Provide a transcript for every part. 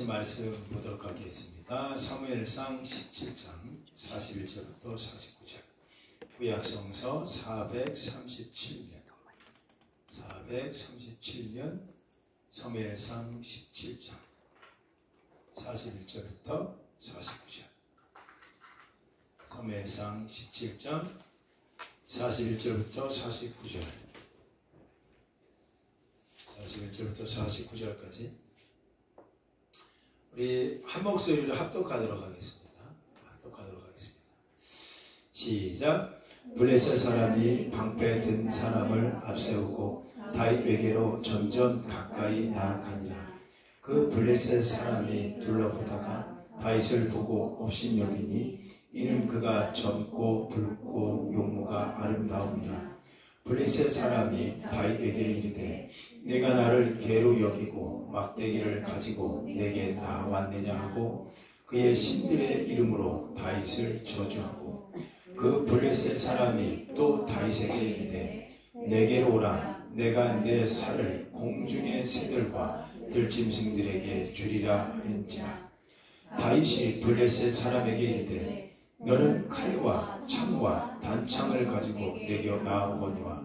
말씀 보도록 하겠습니다. 사무엘상 17장 41절부터 49절. 구약성서 437년 사무엘상 17장 41절부터 49절. 사무엘상 17장 41절부터 49절. 41절부터 49절까지 우리 한 목소리로 합독하도록 하겠습니다. 시작. 블레셋 사람이 방패 든 사람을 앞세우고 다윗에게로 점점 가까이 나아가니라. 그 블레셋 사람이 둘러보다가 다윗을 보고 업신여기니 이는 그가 젊고 붉고 용모가 아름다움이라. 블레셋 사람이 다윗에게 이르되 내가 나를 개로 여기고 막대기를 가지고 내게 나왔느냐 하고 그의 신들의 이름으로 다윗을 저주하고, 그 블레셋 사람이 또 다윗에게 이르되 내게로 오라. 내가 내 살을 공중의 새들과 들짐승들에게 주리라 하는지라. 다윗이 블레셋 사람에게 이르되 너는 칼과 창과 단창을 가지고 내게 나오거니와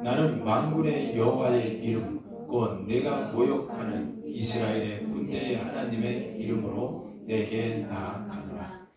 나는 만군의 여호와의 이름 곧 내가 모욕하는 이스라엘의 군대의 하나님의 이름으로 내게 나아가노라.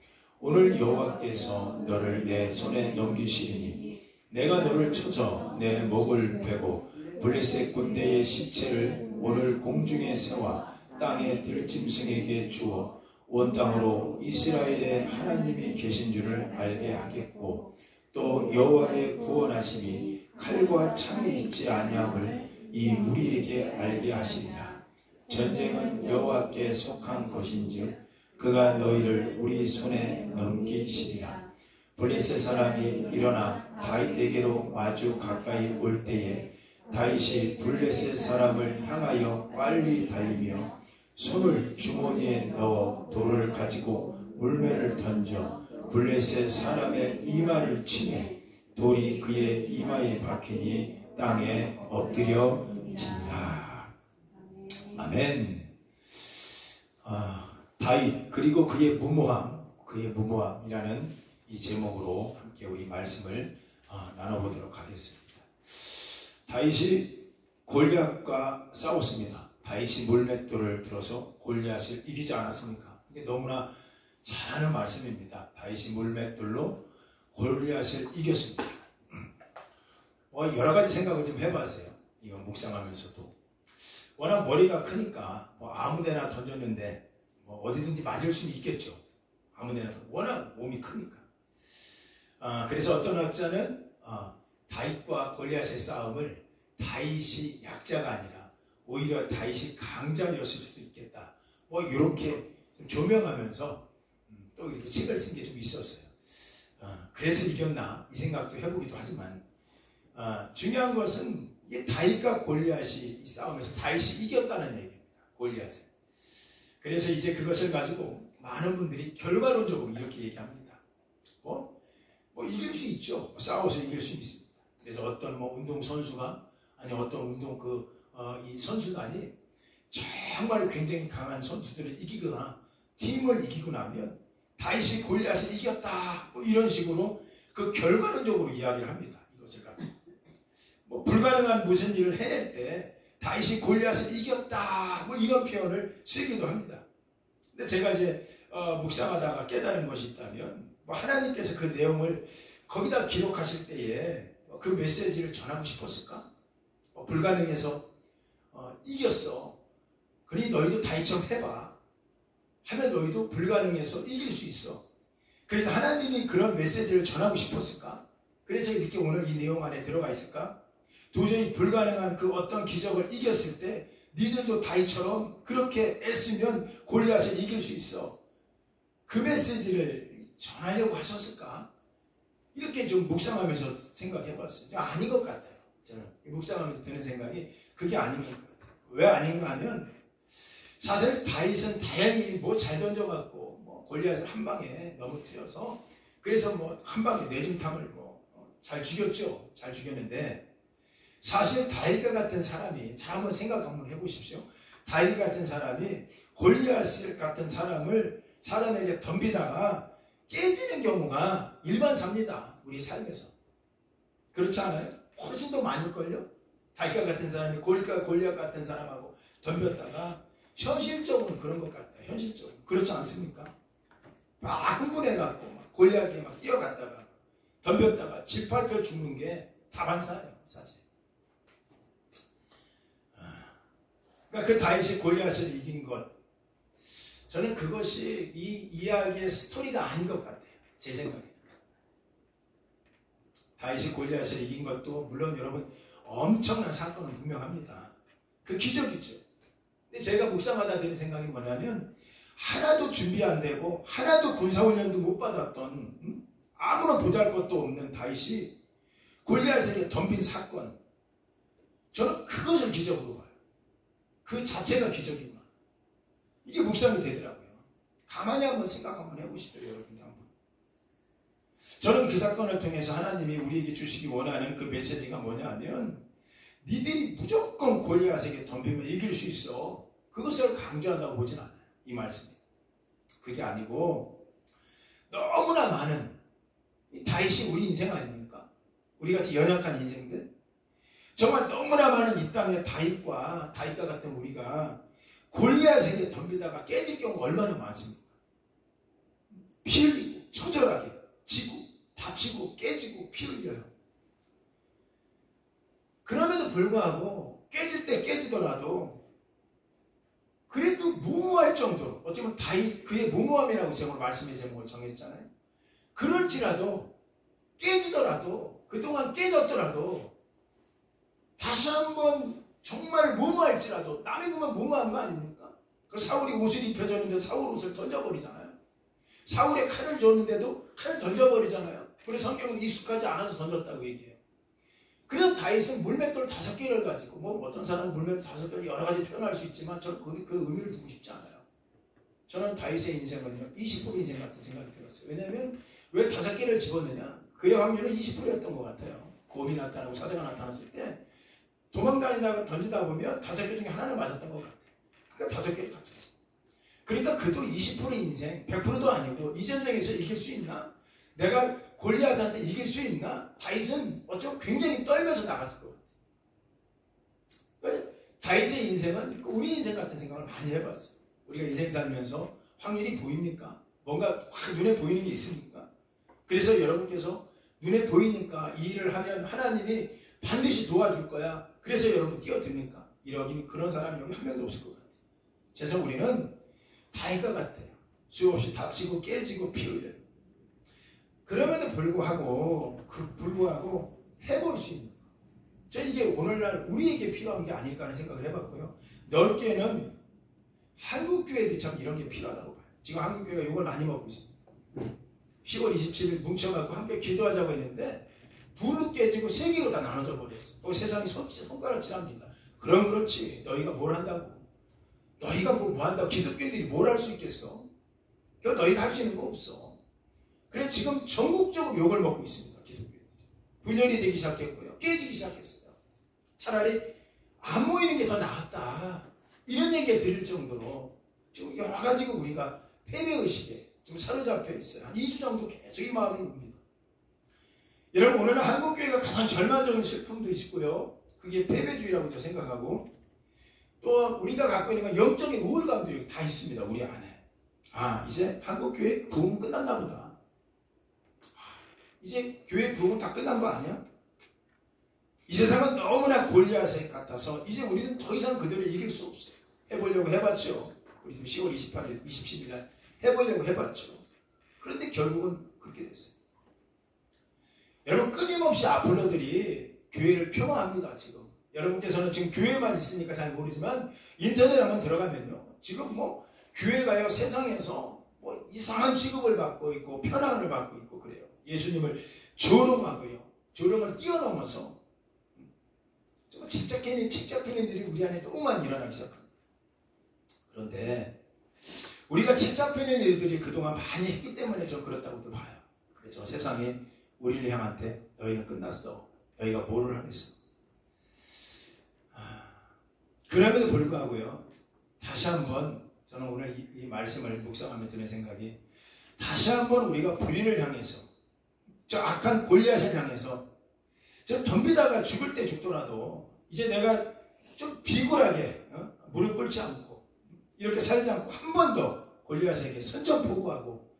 오늘 여호와께서 너를 내 손에 넘기시리니 내가 너를 쳐서 내 목을 베고 블레셋 군대의 시체를 오늘 공중의 새와 땅의 들짐승에게 주어 온 땅으로 이스라엘의 하나님이 계신 줄을 알게 하겠고, 또 여호와의 구원하심이 칼과 창에 있지 아니함을 이 무리에게 알게 하시리라. 전쟁은 여호와께 속한 것인즉 그가 너희를 우리 손에 넘기시리라. 블레셋 사람이 일어나 다윗에게로 마주 가까이 올 때에 다윗이 블레셋 사람을 향하여 빨리 달리며 손을 주머니에 넣어 돌을 가지고 물매를 던져 블레셋 사람의 이마를 치매 돌이 그의 이마에 박히니 땅에 엎드려지니라. 아멘. 다윗 그리고 그의 무모함이라는 이 제목으로 함께 우리 말씀을 나눠보도록 하겠습니다. 다윗이 골리앗과 싸웠습니다. 다윗이 물맷돌을 들어서 골리앗을 이기지 않았습니까? 이게 너무나 잘 아는 말씀입니다. 다윗이 물맷돌로 골리앗을 이겼습니다. 여러 가지 생각을 좀 해봤어요. 이거 묵상하면서도. 워낙 머리가 크니까 아무데나 던졌는데 어디든지 맞을 수는 있겠죠. 아무데나 워낙 몸이 크니까. 그래서 어떤 학자는 다윗과 골리앗의 싸움을 다윗이 약자가 아니라 오히려 다윗이 강자였을 수도 있겠다. 이렇게 조명하면서 또 이렇게 책을 쓴 게 좀 있었어요. 그래서 이겼나 이 생각도 해보기도 하지만 중요한 것은 이게 다윗과 골리앗이 이 싸움에서 다윗이 이겼다는 얘기입니다. 골리앗을. 그래서 이제 그것을 가지고 많은 분들이 결과론적으로 이렇게 얘기합니다. 이길 수 있죠. 싸워서 이길 수 있습니다. 그래서 어떤 운동 선수가 아니 어떤 운동 이 선수단이 정말 굉장히 강한 선수들을 이기거나 팀을 이기고 나면 다윗이 골리앗을 이겼다 이런 식으로 그 결과론적으로 이야기를 합니다. 이것을 가지고 불가능한 무슨 일을 해낼 때 다윗이 골리앗을 이겼다 이런 표현을 쓰기도 합니다. 근데 제가 이제 묵상하다가 깨달은 것이 있다면 하나님께서 그 내용을 거기다 기록하실 때에 그 메시지를 전하고 싶었을까? 불가능해서 이겼어. 그러니 너희도 다윗처럼 해봐. 하면 너희도 불가능해서 이길 수 있어. 그래서 하나님이 그런 메시지를 전하고 싶었을까? 그래서 이렇게 오늘 이 내용 안에 들어가 있을까? 도저히 불가능한 그 어떤 기적을 이겼을 때 니들도 다윗처럼 그렇게 애쓰면 골리앗을 이길 수 있어. 그 메시지를 전하려고 하셨을까? 이렇게 좀 묵상하면서 생각해봤어요. 아닌 것 같아요. 저는 묵상하면서 드는 생각이 그게 아닌 것 같아요. 왜 아닌가 하면 사실 다윗은 다행히 잘 던져갖고 골리앗을 한 방에 넘어뜨려서 그래서 한 방에 뇌중탕을 잘 죽였죠. 잘 죽였는데 사실 다윗과 같은 사람이 잘 한번 생각 한번 해보십시오. 다윗 같은 사람이 골리앗 같은 사람에게 덤비다가 깨지는 경우가 일반사입니다. 우리 삶에서. 그렇지 않아요? 훨씬 더 많을걸요? 다윗과 같은 사람이 골리앗 같은 사람하고 덤볐다가 현실적으로는 그런 것 같아요. 현실적으로. 그렇지 않습니까? 막 흥분해갖고 막 골리앗에 막 뛰어갔다가 덤볐다가 질팔표 죽는 게 다반사예요. 사실. 그러니까 그 다윗이 골리앗을 이긴 것, 저는 그것이 이 이야기의 스토리가 아닌 것 같아요. 제 생각에. 다윗이 골리앗을 이긴 것도 물론 여러분 엄청난 사건은 분명합니다. 그 기적이죠. 근데 제가 묵상하다 드는 생각이 뭐냐면 하나도 준비 안 되고 하나도 군사훈련도 못 받았던 아무런 보잘것도 없는 다윗이 골리앗에게 덤빈 사건, 저는 그것을 기적으로 봐요. 그 자체가 기적이구나. 이게 묵상이 되더라고요. 가만히 한번 생각 한번 해보시죠, 여러분들 한번. 저는 그 사건을 통해서 하나님이 우리에게 주시기 원하는 그 메시지가 뭐냐면 니들이 무조건 골리앗에게 덤비면 이길 수 있어. 그것을 강조한다고 보진 않아요. 이 말씀이. 그게 아니고 너무나 많은 다윗이 우리 인생 아닙니까? 우리같이 연약한 인생들. 정말 너무나 많은 이 땅의 다윗과 같은 우리가 골리앗에게 덤비다가 깨질 경우가 얼마나 많습니까? 피 흘리고 처절하게 지고 다치고 깨지고 피 흘려요. 그럼에도 불구하고 깨질 때 깨지더라도 그래도 무모할 정도로, 어쩌면 다윗 그의 무모함이라고 제목을 말씀의 제목을 정했잖아요. 그럴지라도 깨지더라도 그동안 깨졌더라도 다시 한번 정말 무모할지라도 남이 보면 무모한 거 아닙니까? 그 사울이 옷을 입혀줬는데 사울 옷을 던져버리잖아요. 사울의 칼을 줬는데도 칼을 던져버리잖아요. 그래서 성경은 익숙하지 않아서 던졌다고 얘기해요. 그래서 다윗은 물맷돌 5개를 가지고, 뭐 어떤 사람은 물맷돌 5개를 여러 가지 표현할 수 있지만 저는 그 의미를 두고 싶지 않아요. 저는 다윗의 인생은요 20% 인생 같은 생각이 들었어요. 왜냐하면 왜 5개를 집었느냐? 그의 확률은 20%였던 것 같아요. 곰이 나타나고 사자가 나타났을 때 도망다니다가 던지다 보면 5개 중에 하나는 맞았던 것 같아요. 그러니까 5개를 가졌어요. 그러니까 그도 20% 인생, 100%도 아니고 이 전쟁에서 이길 수 있나? 내가 골리앗한테 이길 수 있나? 다윗은 어쩌면 굉장히 떨면서 나갔을 것 같아요. 다윗의 인생은 우리 인생 같은 생각을 많이 해봤어요. 우리가 인생 살면서 확률이 보입니까? 뭔가 확 눈에 보이는 게 있습니까? 그래서 여러분께서 눈에 보이니까 이 일을 하면 하나님이 반드시 도와줄 거야. 그래서 여러분 뛰어듭니까? 이러기는 그런 사람이 여기 한 명도 없을 것 같아요. 그래서 우리는 다윗과 같아요. 수없이 다치고 깨지고 피 흘려요. 그럼에도 불구하고 해볼 수 있는 거. 저 이게 오늘날 우리에게 필요한 게 아닐까 하는 생각을 해봤고요. 넓게는 한국교회도 참 이런 게 필요하다고 봐요. 지금 한국교회가 이걸 많이 먹고 있습니다. 10월 27일 뭉쳐갖고 함께 기도하자고 했는데 둘로 깨지고 3개로 다 나눠져 버렸어. 세상이 손가락질합니다. 그럼 그렇지. 너희가 뭘 한다고. 너희가 뭐 한다고. 기독교인들이 뭘 할 수 있겠어. 너희가 할 수 있는 거 없어. 그래 지금 전국적으로 욕을 먹고 있습니다. 기독교인들이. 분열이 되기 시작했고요. 깨지기 시작했어요. 차라리 안 모이는 게 더 나았다. 이런 얘기가 들릴 정도로 지금 여러 가지로 우리가 패배의식에 지금 사로잡혀 있어요. 한 2주 정도 계속 이 마음이 옵니다. 여러분 오늘은 한국교회가 가장 절망적인 슬픔도 있고요. 그게 패배주의라고 저 생각하고 또 우리가 갖고 있는 건 영적인 우울감도 여기 다 있습니다. 우리 안에. 이제 한국교회 부흥은 끝났나 보다. 이제 교회 부흥은 다 끝난 거 아니야? 이 세상은 너무나 골리앗 같아서 이제 우리는 더 이상 그들을 이길 수 없어요. 해보려고 해봤죠. 우리도 10월 28일, 27일 날 해보려고 해봤죠. 그런데 결국은 그렇게 됐어요. 여러분 끊임없이 아폴로들이 교회를 폄하합니다. 지금 여러분께서는 지금 교회만 있으니까 잘 모르지만 인터넷 한번 들어가면요. 지금 뭐 교회가요 세상에서 뭐 이상한 취급을 받고 있고 편안을 받고 있고 그래요. 예수님을 조롱하고요. 조롱을 뛰어넘어서 정말 책 잡히는 일들이 우리 안에 너무 많이 일어나기 시작합니다. 그런데 우리가 책 잡히는 일들이 그동안 많이 했기 때문에 저 그렇다고도 봐요. 그래서 세상에 우리를 향한테 너희는 끝났어. 너희가 뭐를 하겠어. 그럼에도 불구하고요. 다시 한번 저는 오늘 이 말씀을 묵상하며 드는 생각이 다시 한번 우리가 불의를 향해서 저 악한 골리앗을 향해서 저 덤비다가 죽을 때 죽더라도 이제 내가 좀 비굴하게 무릎 꿇지 않고 이렇게 살지 않고 한 번 더 골리앗에게 선전포고하고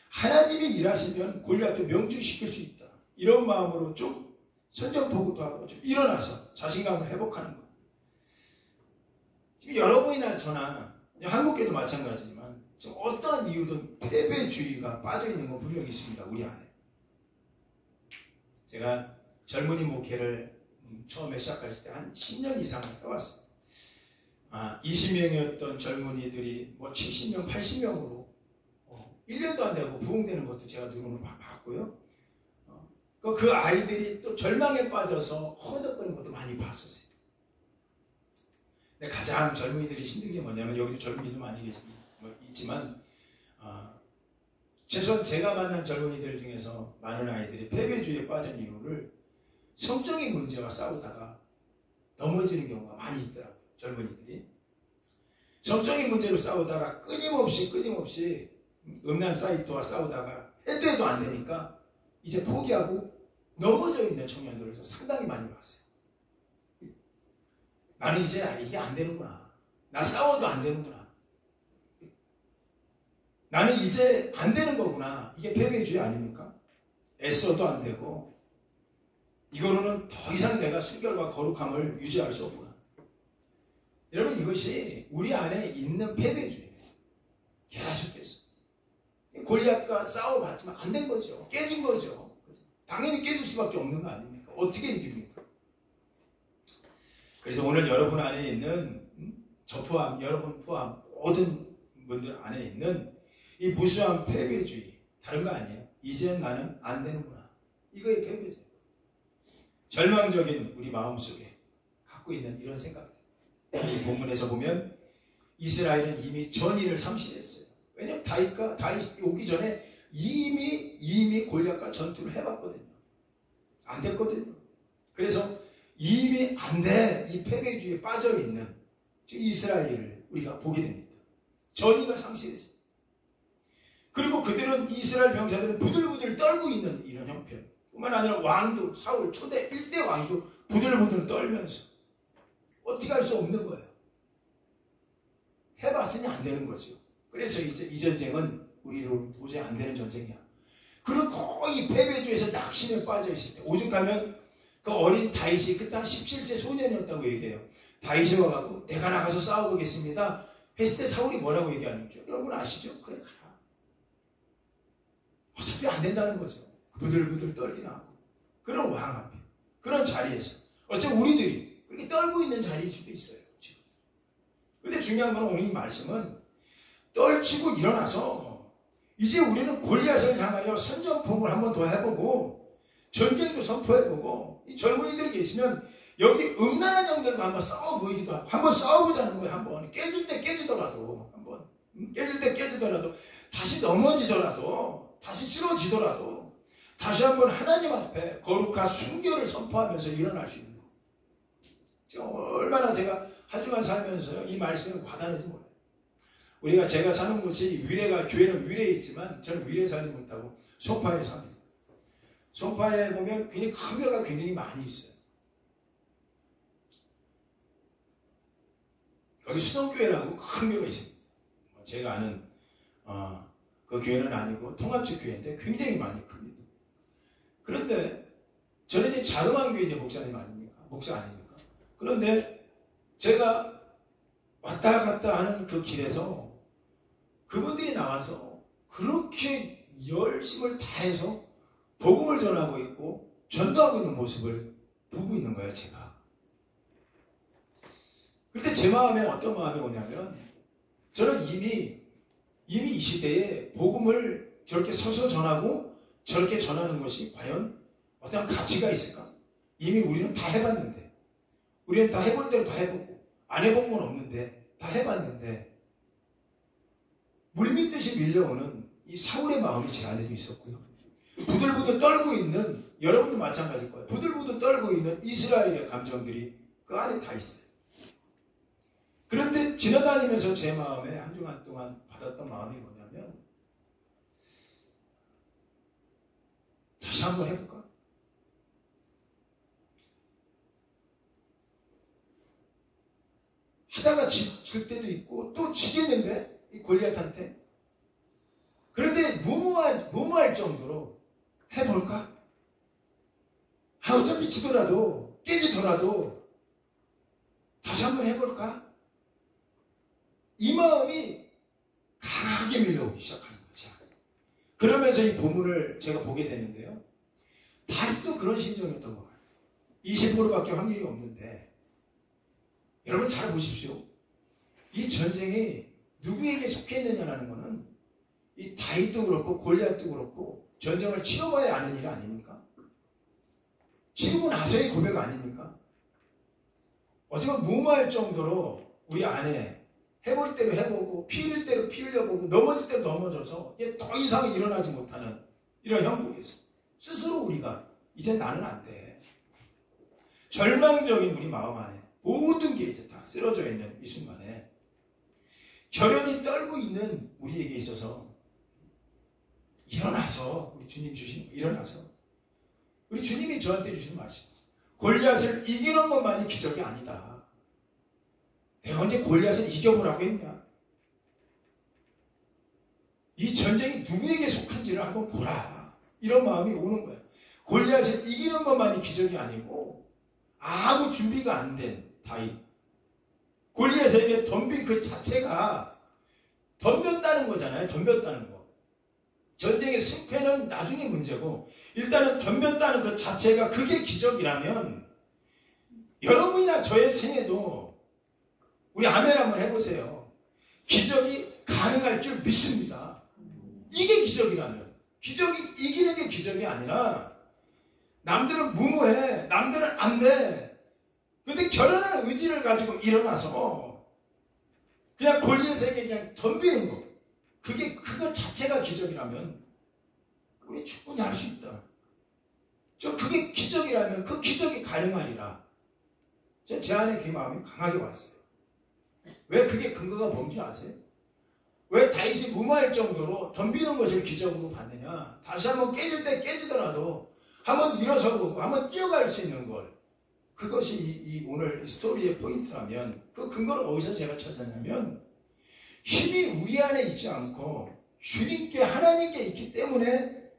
하나님이 일하시면 골리앗도 명중시킬 수 있다. 이런 마음으로 좀 선전포고도 하고 좀 일어나서 자신감을 회복하는 것. 지금 여러분이나 저나 한국계도 마찬가지지만 좀 어떠한 이유든 패배주의가 빠져있는 건 분명히 있습니다. 우리 안에. 제가 젊은이 목회를 처음에 시작했을 때 한 10년 이상을 해왔어요. 20명이었던 젊은이들이 뭐 70명, 80명으로 1년도 안 되고 부흥되는 것도 제가 눈으로 봤고요. 그 아이들이 또 절망에 빠져서 허덕거리는 것도 많이 봤었어요. 근데 가장 젊은이들이 힘든 게 뭐냐면 여기도 젊은이들 많이 있지만 최소한 제가 만난 젊은이들 중에서 많은 아이들이 패배주의에 빠진 이유를 성적인 문제와 싸우다가 넘어지는 경우가 많이 있더라고요. 젊은이들이. 성적인 문제로 싸우다가 끊임없이 음란 사이트와 싸우다가 해도 안 되니까 이제 포기하고 넘어져 있는 청년들을 상당히 많이 봤어요. 나는 이제 이게 안 되는구나. 나 싸워도 안 되는구나. 나는 이제 안 되는 거구나. 이게 패배주의 아닙니까? 애써도 안 되고 이거로는 더 이상 내가 순결과 거룩함을 유지할 수 없구나. 여러분 이것이 우리 안에 있는 패배주의예요. 계속해서 골리앗과 싸워봤지만 안 된 거죠. 깨진 거죠. 당연히 깨질 수밖에 없는 거 아닙니까? 어떻게 이깁니까? 그래서 오늘 여러분 안에 있는 저 포함, 여러분 포함 모든 분들 안에 있는 이 무수한 패배주의 다른 거 아니에요. 이제 나는 안 되는구나. 이거의 패배죠. 절망적인 우리 마음속에 갖고 있는 이런 생각들. 이 본문에서 보면 이스라엘은 이미 전의를 상실했어요. 왜냐하면 다윗이 오기 전에 이미 골리앗과 전투를 해봤거든요. 안 됐거든요. 그래서 이미 안 돼. 이 패배주의에 빠져있는 이스라엘을 우리가 보게 됩니다. 전의가 상실했어요. 그리고 그들은 이스라엘 병사들은 부들부들 떨고 있는 이런 형편. 뿐만 아니라 왕도 사울 초대 1대 왕도 부들부들 떨면서 어떻게 할 수 없는 거예요. 해봤으니 안 되는 거죠. 그래서 이제 이 전쟁은 우리로 도저히 안 되는 전쟁이야. 그리고 거의 패배주에서 낙심에 빠져 있을 때 오죽하면 그 어린 다윗이 그때 한 17세 소년이었다고 얘기해요. 다윗이 와가지고 내가 나가서 싸워보겠습니다 했을 때 사울이 뭐라고 얘기하는 줄 여러분 아시죠? 그래 가라. 어차피 안 된다는 거죠. 부들부들 떨기나 하고. 그런 왕 앞에 그런 자리에서 어차피 우리들이 그렇게 떨고 있는 자리일 수도 있어요. 지금. 근데 중요한 건 오늘 이 말씀은 떨치고 일어나서 이제 우리는 골리앗을 향하여 선전포고를 한 번 더 해보고 전쟁도 선포해보고 이 젊은이들이 계시면 여기 음란한 영들과 한번 싸워보이기도 하고 한번 싸워보자는 거예요. 한번 깨질 때 깨지더라도 한번 깨질 때 깨지더라도 다시 넘어지더라도 다시 쓰러지더라도 다시 한번 하나님 앞에 거룩한 순결을 선포하면서 일어날 수 있는 거. 지금 얼마나 제가 한 주간 살면서 이 말씀을 와닿는지 몰라요. 제가 사는 곳이 교회는 위례에 있지만 저는 위례에 살지 못하고 송파에 삽니다. 송파에 보면 굉장히 큰 교회가 굉장히 많이 있어요. 여기 수동교회라고 큰 교회가 있습니다. 제가 아는 그 교회는 아니고 통합적 교회인데 굉장히 많이 큽니다. 그런데 저는 이제 자그마한 교회 이제 목사님 아닙니까? 목사 아닙니까? 그런데 제가 왔다 갔다 하는 그 길에서 그분들이 나와서 그렇게 열심을 다해서 복음을 전하고 있고 전도하고 있는 모습을 보고 있는 거예요, 제가. 그때 제 마음에 어떤 마음이 오냐면 저는 이미 이 시대에 복음을 저렇게 서서 전하고 저렇게 전하는 것이 과연 어떤 가치가 있을까? 이미 우리는 다 해봤는데 우리는 다 해볼 대로 다 해보고 안 해본 건 없는데 다 해봤는데 물밀듯이 밀려오는 이 사울의 마음이 제 안에도 있었고요. 부들부들 떨고 있는 여러분도 마찬가지일 거예요. 부들부들 떨고 있는 이스라엘의 감정들이 그 안에 다 있어요. 그런데 지나다니면서 제 마음에 한 주간 동안 받았던 마음이 뭐냐면, 다시 한번 해볼까? 하다가 질 때도 있고 또 지겠는데, 이 골리앗한테. 그런데 무모할 정도로 해볼까? 어차피 지더라도 깨지더라도 다시 한번 해볼까? 이 마음이 강하게 밀려오기 시작하는 거죠. 그러면서 이 본문을 제가 보게 되는데요. 다윗도 그런 심정이었던 것 같아요. 20%밖에 확률이 없는데, 여러분 잘 보십시오. 이 전쟁이 누구에게 속해 있느냐라는 것은 이 다윗도 그렇고 골리앗도 그렇고 전쟁을 치러봐야 아는 일 아닙니까? 치르고 나서의 고백 아닙니까? 어쩌면 무모할 정도로 우리 안에 해볼 대로 해보고 피흘 대로 피 흘려보고 넘어질 대로 넘어져서 이제 더 이상 일어나지 못하는 이런 형국에서 스스로 우리가 이제 나는 안 돼. 절망적인 우리 마음 안에 모든 게 이제 다 쓰러져 있는 이 순간에 결연히 떨고 있는 우리에게 있어서 일어나서, 우리 주님 주신 일어나서, 우리 주님이 저한테 주신 말씀, 골리앗을 이기는 것만이 기적이 아니다. 내가 언제 골리앗을 이겨보라고 했냐? 이 전쟁이 누구에게 속한지를 한번 보라. 이런 마음이 오는 거예요. 골리앗을 이기는 것만이 기적이 아니고 아무 준비가 안 된 다윗, 골리앗에게 덤빈 그 자체가 덤볐다는 거잖아요. 덤볐다는 거. 전쟁의 승패는 나중에 문제고 일단은 덤볐다는 그 자체가 그게 기적이라면 여러분이나 저의 생애도 우리 아멘 한번 해보세요. 기적이 가능할 줄 믿습니다. 이게 기적이라면, 기적이 이기는 게 기적이 아니라 남들은 무모해, 남들은 안 돼. 근데 결연한 의지를 가지고 일어나서 그냥 골리앗에게 그냥 덤비는 거, 그거 자체가 기적이라면 우리 충분히 할 수 있다. 그게 기적이라면 그 기적이 가능하리라. 제 안에 그 마음이 강하게 왔어요. 왜 그게 근거가 뭔지 아세요? 왜 다윗이 무모할 정도로 덤비는 것을 기적으로 받느냐? 다시 한번 깨질 때 깨지더라도 한번 일어서고 한번 뛰어갈 수 있는 걸, 그것이 이 오늘 스토리의 포인트라면 그 근거를 어디서 제가 찾았냐면 힘이 우리 안에 있지 않고 주님께, 하나님께 있기 때문에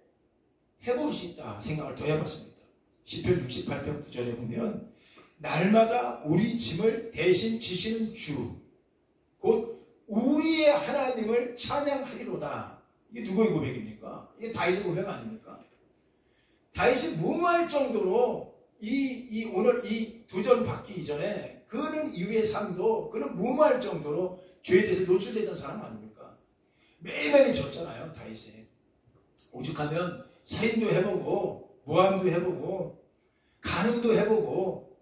해볼 수 있다 생각을 더 해봤습니다. 시편 68편 9절에 보면 날마다 우리 짐을 대신 지시는 주, 곧 우리의 하나님을 찬양하리로다. 이게 누구의 고백입니까? 이게 다윗의 고백 아닙니까? 다윗이 무모할 정도로 오늘 이 도전 받기 이전에 그는 이후의 삶도 그는 무모할 정도로 죄에 대해서 노출되던 사람 아닙니까? 매일매일 졌잖아요. 다윗이 오죽하면 살인도 해보고 모함도 해보고 간음도 해보고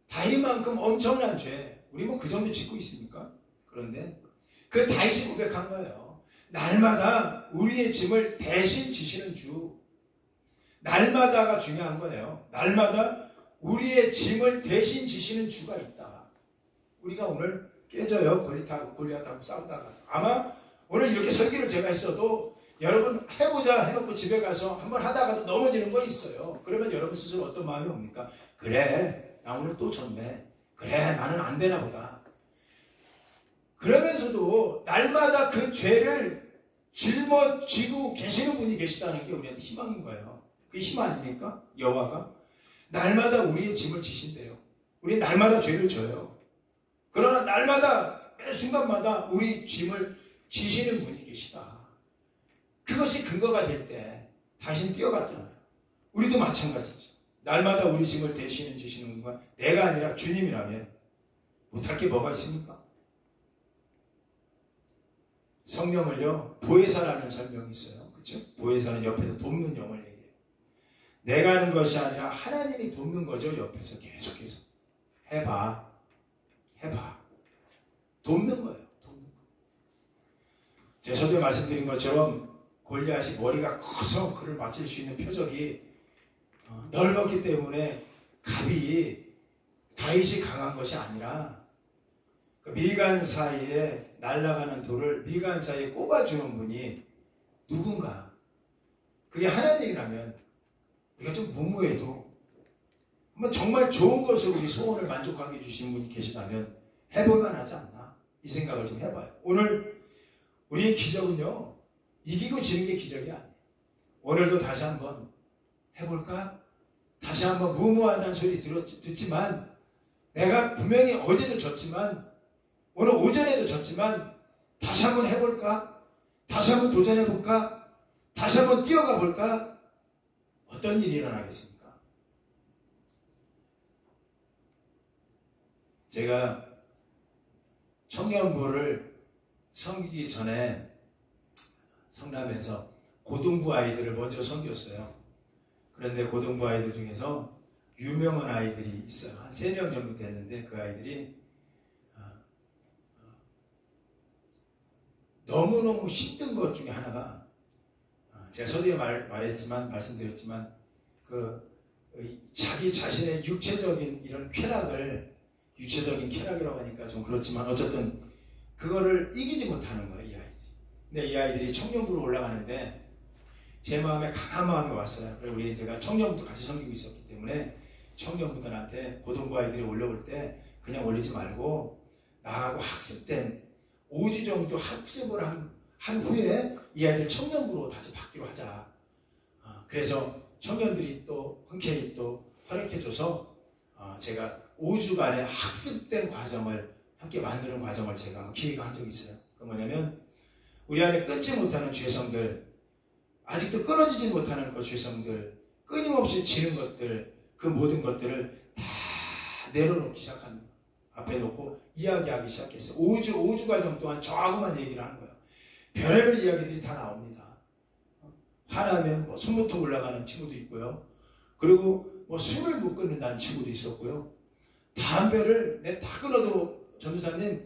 다윗만큼 엄청난 죄, 우리 뭐 그 정도 짓고 있습니까? 그런데 그 다윗이 고백한 거예요. 날마다 우리의 짐을 대신 지시는 주. 날마다가 중요한 거예요. 날마다 우리의 짐을 대신 지시는 주가 있다. 우리가 오늘 깨져요. 골리앗하고 싸우다가. 아마 오늘 이렇게 설교를 제가 했어도 여러분 해보자 해놓고 집에 가서 한번 하다가도 넘어지는 거 있어요. 그러면 여러분 스스로 어떤 마음이 옵니까? 그래, 나 오늘 또 졌네. 그래, 나는 안 되나 보다. 그러면서도 날마다 그 죄를 짊어지고 계시는 분이 계시다는 게 우리한테 희망인 거예요. 그게 힘 아닙니까? 여호와가 날마다 우리의 짐을 지신대요. 우리 날마다 죄를 져요. 그러나 날마다 매 순간마다 우리 짐을 지시는 분이 계시다. 그것이 근거가 될 때 당신 뛰어갔잖아요. 우리도 마찬가지죠. 날마다 우리 짐을 대신은 지시는 분과 내가 아니라 주님이라면 못할 게 뭐가 있습니까? 성령을요, 보혜사라는 설명이 있어요. 그렇죠? 보혜사는 옆에서 돕는 영을 얘기해요. 내가 하는 것이 아니라 하나님이 돕는 거죠. 옆에서 계속해서 해봐. 돕는 거예요. 돕는 거. 제가 서두에 말씀드린 것처럼 골리앗이 머리가 커서 그를 맞을 수 있는 표적이 넓었기 때문에 갑이 다윗이 강한 것이 아니라 그 미간 사이에 날아가는 돌을 미간 사이에 꼽아주는 분이 누군가. 그게 하나님이라면 우리가 좀 무모해도 한번 정말 좋은 것으로 우리 소원을 만족하게 해주신 분이 계시다면 해볼만 하지 않나? 이 생각을 좀 해봐요. 오늘 우리의 기적은요, 이기고 지는 게 기적이 아니에요. 오늘도 다시 한번 해볼까? 다시 한번 무모하다는 소리 듣지만 내가 분명히 어제도 졌지만 오늘 오전에도 졌지만 다시 한번 해볼까? 다시 한번 도전해볼까? 다시 한번 뛰어가 볼까? 어떤 일이 일어나겠습니까? 제가 청년부를 섬기기 전에 성남에서 고등부 아이들을 먼저 섬겼어요. 그런데 고등부 아이들 중에서 유명한 아이들이 있어요. 한 3명 정도 됐는데 그 아이들이 너무너무 힘든 것 중에 하나가 제가 서두에 말씀드렸지만 자기 자신의 육체적인 이런 육체적인 쾌락이라고 하니까 좀 그렇지만 어쨌든 그거를 이기지 못하는 거예요, 이 아이들이. 근데 이 아이들이 청년부로 올라가는데 제 마음에 강한 마음이 왔어요. 그리고 제가 청년부도 같이 섬기고 있었기 때문에 청년부들한테 고등부 아이들이 올라올 때 그냥 올리지 말고 나하고 학습된 5주 정도 학습을 한 후에 이 아이들 청년부로 다시 받기로 하자. 그래서 청년들이 또 흔쾌히 또 허락해줘서 제가 5주간의 학습된 과정을 함께 만드는 과정을 제가 기획한 적이 있어요. 그 뭐냐면 우리 안에 끊지 못하는 죄성들, 아직도 끊어지지 못하는 그 죄성들, 끊임없이 지는 것들, 그 모든 것들을 다 내려놓기 시작합니다. 앞에 놓고 이야기하기 시작했어요. 5주 과정 동안 저하고만 얘기를 하는 거예요. 별의별 이야기들이 다 나옵니다. 화나면 뭐 숨부터 올라가는 친구도 있고요. 그리고 뭐 술을 못 끊는다는 친구도 있었고요. 담배를 다 끊어도 전도사님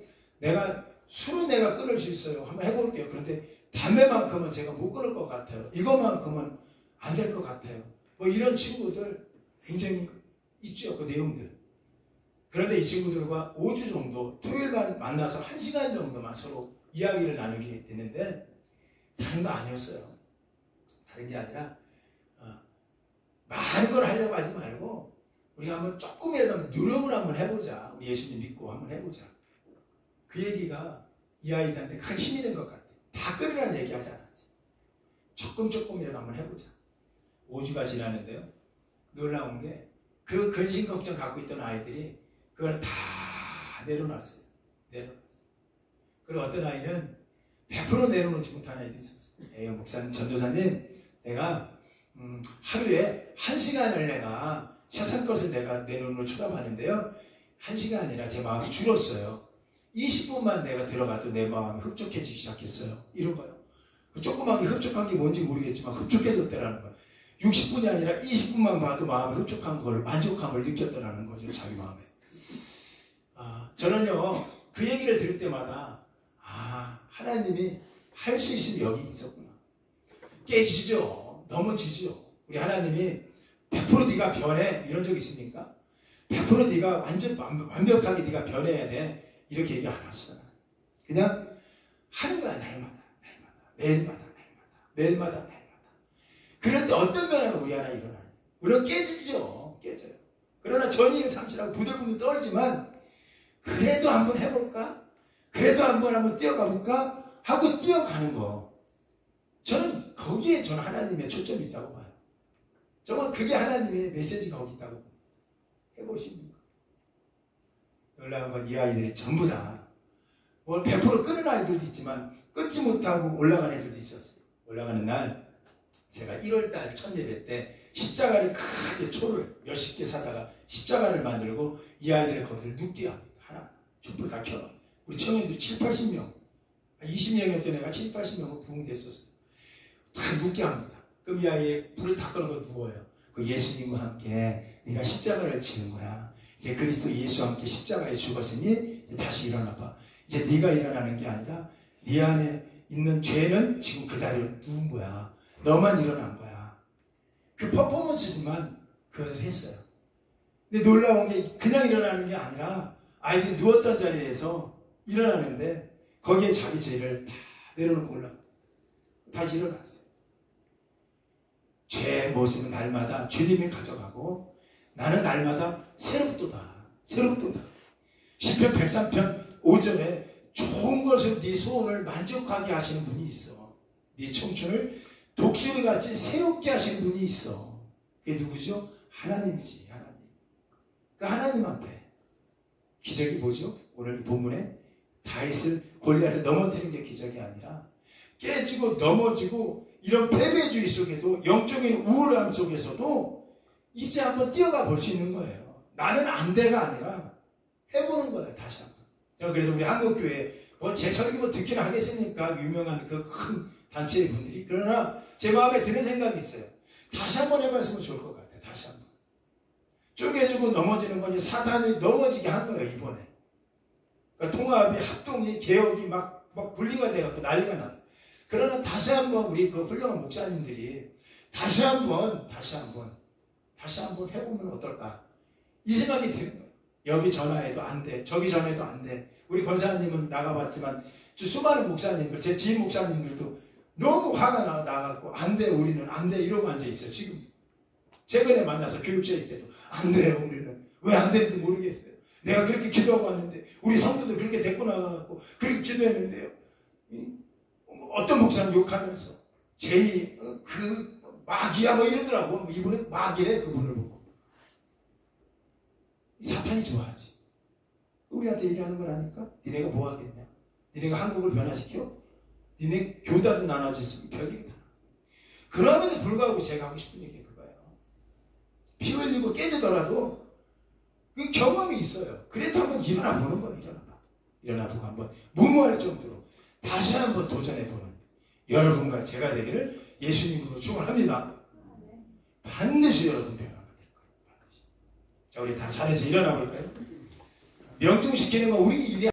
술은 내가 끊을 수 있어요. 한번 해볼게요. 그런데 담배만큼은 제가 못 끊을 것 같아요. 이것만큼은 안 될 것 같아요. 뭐 이런 친구들 굉장히 있죠. 그 내용들. 그런데 이 친구들과 5주 정도 토요일만 만나서 1시간 정도만 서로 이야기를 나누게 됐는데 다른 거 아니었어요. 다른 게 아니라 많은 걸 하려고 하지 말고 우리가 한번 조금이라도 누름을 한번 해보자. 우리 예수님 믿고 한번 해보자. 그 얘기가 이 아이들한테 큰 힘이 된 것 같아요. 다 끊으라는 얘기 하지 않았어요. 조금이라도 한번 해보자. 5주가 지났는데요. 놀라운 게 그 근심 걱정 갖고 있던 아이들이 그걸 다 내려놨어요. 그리고 어떤 아이는 100% 내려놓지 못한 아이도 있었어요. 목사님, 전도사님, 내가 하루에 1시간을 내가 세상 것을 내가 내 눈으로 쳐다봤는데요. 1시간이 아니라 제 마음이 줄었어요. 20분만 내가 들어가도 내 마음이 흡족해지기 시작했어요. 이런 거요. 조그맣게 흡족한 게 뭔지 모르겠지만 흡족해졌다라는 거예요. 60분이 아니라 20분만 봐도 마음이 흡족한 걸, 만족함을 느꼈다라는 거죠. 자기 마음에. 저는요, 그 얘기를 들을 때마다, 하나님이 할 수 있으면 여기 있었구나. 깨지죠. 넘어지죠. 우리 하나님이 100% 네가 변해. 이런 적 있습니까? 100% 네가 완벽하게 네가 변해야 돼. 이렇게 얘기 안 하시잖아요. 그냥 하는 거야. 날마다. 매일마다. 그런데 어떤 변화가 우리 안에 일어나요? 물론 깨져요. 그러나 전의를 상실하고 부들부들 떨지만 그래도 한번 해볼까? 그래도 한번 뛰어가 볼까? 하고 뛰어가는 거. 저는 거기에 하나님의 초점이 있다고 봐요. 정말 그게 하나님의 메시지가 거기 있다고 해볼 수 있는 거. 놀라운 건 이 아이들이 전부 다 100% 끊은 아이들도 있지만 끊지 못하고 올라가는 애들도 있었어요. 올라가는 날 제가 1월달 첫 예배 때 십자가를 크게 초를 몇십 개 사다가 십자가를 만들고 이 아이들을 거기를 눕게 합니다. 하나 촛불 다 켜놔. 우리 청년들이 7, 80명 20명이었던 애가 7, 80명은 부흥됐었어요. 다 눕게 합니다. 그럼 이 아이의 불을 다 꺼놓고 누워요. 그 예수님과 함께 네가 십자가를 지는 거야. 이제 그리스도 예수와 함께 십자가에 죽었으니 다시 일어나봐. 이제 네가 일어나는 게 아니라 네 안에 있는 죄는 지금 그대로 누운 거야. 너만 일어난 거야. 그 퍼포먼스지만 그것을 했어요. 근데 놀라운 게 그냥 일어나는 게 아니라 아이들이 누웠던 자리에서 일어나는데 거기에 자기 죄를 다 내려놓고 올라가. 다시 일어났어요. 죄의 모습은 날마다 주님이 가져가고 나는 날마다 새롭도다. 새롭도다. 시편 103편 5절에 좋은 것으로 네 소원을 만족하게 하시는 분이 있어. 네 청춘을 독수리같이 새롭게 하시는 분이 있어. 그게 누구죠? 하나님이지. 하나님. 그 하나님한테 기적이 뭐죠? 오늘 이 본문에 다윗을 골리앗을 넘어뜨린 게 기적이 아니라 깨지고 넘어지고 이런 패배주의 속에도 영적인 우울함 속에서도 이제 한번 뛰어가 볼 수 있는 거예요. 나는 안 돼가 아니라 해보는 거예요. 다시 한번. 그래서 우리 한국교회 제 설교 듣기는 하겠습니까? 유명한 그 큰 단체의 분들이. 그러나 제 마음에 드는 생각이 있어요. 다시 한번 해봤으면 좋을 것 같아요. 다시 한번. 쪼개지고 넘어지는 건 사탄이 넘어지게 한 거예요. 이번에. 그러니까 통합이 합동이 개혁이 막 분리가 돼갖고 난리가 났어요. 그러나 다시 한번 우리 그 훌륭한 목사님들이 다시 한번 해보면 어떨까? 이 생각이 드는 거예요. 여기 전화해도 안 돼. 저기 전화해도 안 돼. 우리 권사님은 나가봤지만 수많은 목사님들, 제 지인 목사님들도 너무 화가 나갖고 안 돼, 우리는 안 돼 이러고 앉아있어요. 지금 최근에 만나서 교육자일 때도 안 돼요. 우리는 왜 안 되는지 모르겠어요. 내가 그렇게 기도하고 왔는데 우리 성도들 그렇게 데리고 나가갖고 그렇게 기도했는데요. 어떤 목사님 욕하면서 그 마귀야 뭐 이러더라고. 이분은 마귀래. 그분을 보고 사탄이 좋아하지. 우리한테 얘기하는 거라니까. 니네가 뭐 하겠냐. 니네가 한국을 변화시켜. 니네 교단도 나눠졌으면 별일이다. 그럼에도 불구하고 제가 하고 싶은 얘기 그거예요. 피 흘리고 깨지더라도 그 경험이 있어요. 그래도 한번 일어나 보는 거예요. 일어나 보고 한번 무모할 정도로 다시 한번 도전해보는 여러분과 제가 되기를 예수님으로 축원합니다. 반드시 여러분 변화가 될 거예요. 반드시. 자, 우리 다 잘해서 일어나 볼까요? 명중시키는 건 우리 일이